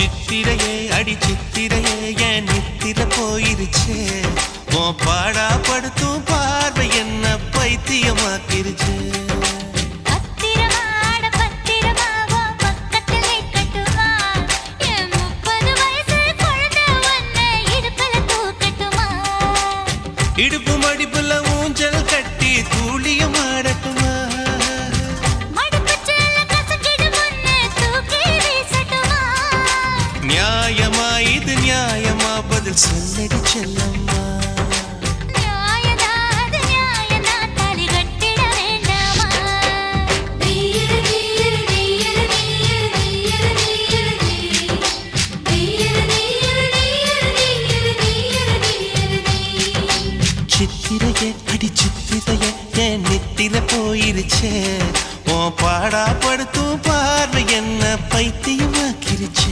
சித்திரையே அடி சித்திரையே என் நித்திர போயிருச்சே உன் பாடா படுத்தும் பார்வை என்ன பைத்தியமாக்கிருச்சு இடுப்பு மடிப்புல ஊஞ்சல் கட்டி தூளியம் ஆடட்டுமா நியாயமா இது நியாயமா பதில் சொல்லடி செல்லம்